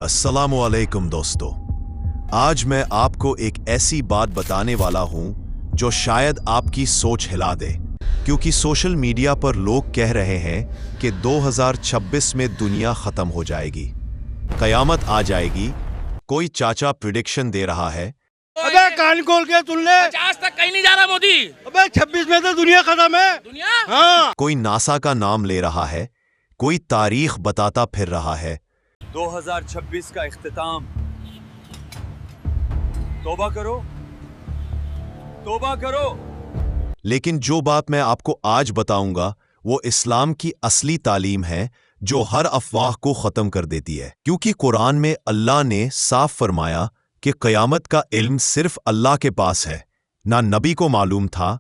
अस्सलामुअलैकुम दोस्तों, आज मैं आपको एक ऐसी बात बताने वाला हूं जो शायद आपकी सोच हिला दे, क्योंकि सोशल मीडिया पर लोग कह रहे हैं कि 2026 में दुनिया खत्म हो जाएगी, कयामत आ जाएगी। कोई चाचा प्रिडिक्शन दे रहा है। अबे कान खोल के सुन ले, 50 तक कहीं नहीं जा रहा मोदी। अबे 26 में तो दुनिया खत्म है। दुनिया हाँ। कोई नासा का नाम ले रहा है, कोई तारीख बताता फिर रहा है। 2026 का इख्तिताम। तौबा करो, तौबा करो। लेकिन जो बात मैं आपको आज बताऊंगा वो इस्लाम की असली तालीम है, जो हर अफवाह को खत्म कर देती है। क्योंकि कुरान में अल्लाह ने साफ फरमाया कि क़यामत का इल्म सिर्फ अल्लाह के पास है, ना नबी को मालूम था,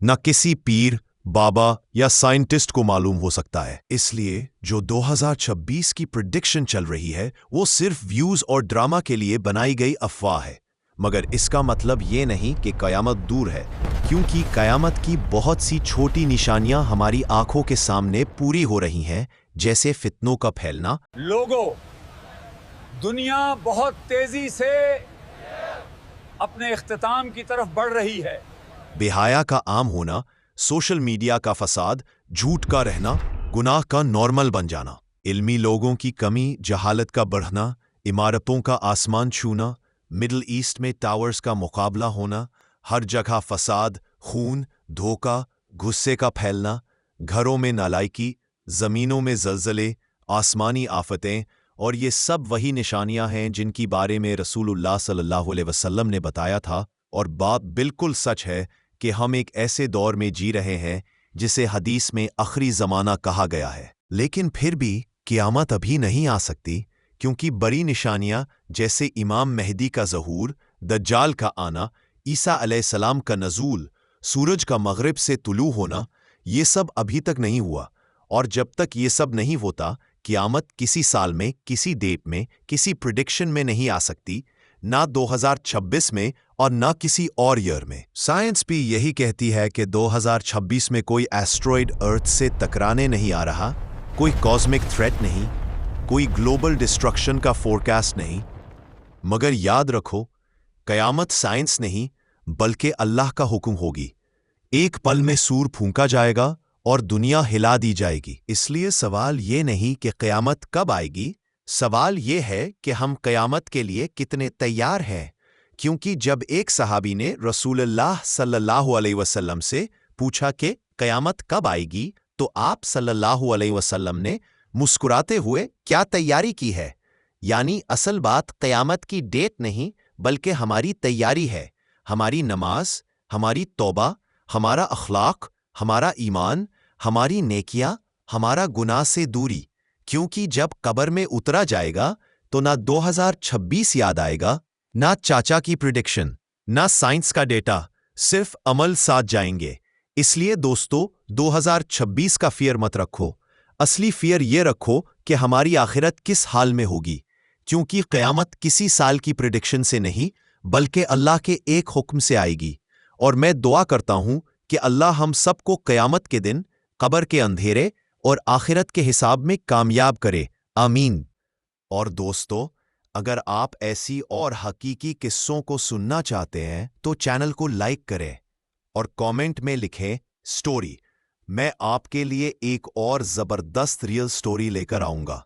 ना किसी पीर, बाबा या साइंटिस्ट को मालूम हो सकता है। इसलिए जो 2026 की प्रेडिक्शन चल रही है वो सिर्फ व्यूज और ड्रामा के लिए बनाई गई अफवाह है। मगर इसका मतलब ये नहीं कि कयामत दूर है, क्योंकि कयामत की बहुत सी छोटी निशानियां हमारी आंखों के सामने पूरी हो रही हैं, जैसे फितनों का फैलना। लोगों, दुनिया बहुत तेजी से अपने इख्तिताम की तरफ बढ़ रही है। बेहया का आम होना, सोशल मीडिया का फसाद, झूठ का रहना, गुनाह का नॉर्मल बन जाना, इल्मी लोगों की कमी, जहालत का बढ़ना, इमारतों का आसमान छूना, मिडिल ईस्ट में टावर्स का मुकाबला होना, हर जगह फसाद, खून, धोखा, गुस्से का फैलना, घरों में नालायकी, ज़मीनों में ज़लज़ले, आसमानी आफतें, और ये सब वही निशानियां हैं जिनकी बारे में रसूलुल्लाह सल्लल्लाहु अलैहि वसल्लम ने बताया था। और बात बिल्कुल सच है कि हम एक ऐसे दौर में जी रहे हैं जिसे हदीस में आखिरी ज़माना कहा गया है। लेकिन फिर भी क़यामत अभी नहीं आ सकती, क्योंकि बड़ी निशानियां जैसे इमाम मेहदी का ज़हूर, दज्जाल का आना, ईसा अलैहिस्सलाम का नज़ूल, सूरज का मगरिब से तुलू होना, ये सब अभी तक नहीं हुआ। और जब तक ये सब नहीं होता, क़यामत किसी साल में, किसी डेट में, किसी प्रिडिक्शन में नहीं आ सकती, ना 2026 में और ना किसी और ईयर में। साइंस भी यही कहती है कि 2026 में कोई एस्ट्रॉयड अर्थ से टकराने नहीं आ रहा, कोई कॉस्मिक थ्रेट नहीं, कोई ग्लोबल डिस्ट्रक्शन का फोरकास्ट नहीं। मगर याद रखो, कयामत साइंस नहीं बल्कि अल्लाह का हुक्म होगी। एक पल में सूर फूंका जाएगा और दुनिया हिला दी जाएगी। इसलिए सवाल ये नहीं कि कयामत कब आएगी, सवाल ये है कि हम कयामत के लिए कितने तैयार हैं। क्योंकि जब एक सहाबी ने रसूलुल्लाह सल्लल्लाहु अलैहि वसल्लम से पूछा कि कयामत कब आएगी, तो आप सल्लल्लाहु अलैहि वसल्लम ने मुस्कुराते हुए क्या तैयारी की है, यानी असल बात कयामत की डेट नहीं बल्कि हमारी तैयारी है। हमारी नमाज, हमारी तौबा, हमारा अखलाक, हमारा ईमान, हमारी नेकियां, हमारा गुनाह से दूरी। क्योंकि जब कब्र में उतरा जाएगा तो ना 2026 याद आएगा, ना चाचा की प्रिडिक्शन, ना साइंस का डेटा, सिर्फ अमल साथ जाएंगे। इसलिए दोस्तों, 2026 का फियर मत रखो, असली फियर ये रखो कि हमारी आखिरत किस हाल में होगी। क्योंकि क़यामत किसी साल की प्रिडिक्शन से नहीं बल्कि अल्लाह के एक हुक्म से आएगी। और मैं दुआ करता हूं कि अल्लाह हम सबको क़यामत के दिन कब्र के अंधेरे और आखिरत के हिसाब में कामयाब करे, आमीन। और दोस्तों, अगर आप ऐसी और हकीकी किस्सों को सुनना चाहते हैं तो चैनल को लाइक करें और कमेंट में लिखें स्टोरी। मैं आपके लिए एक और ज़बरदस्त रियल स्टोरी लेकर आऊँगा।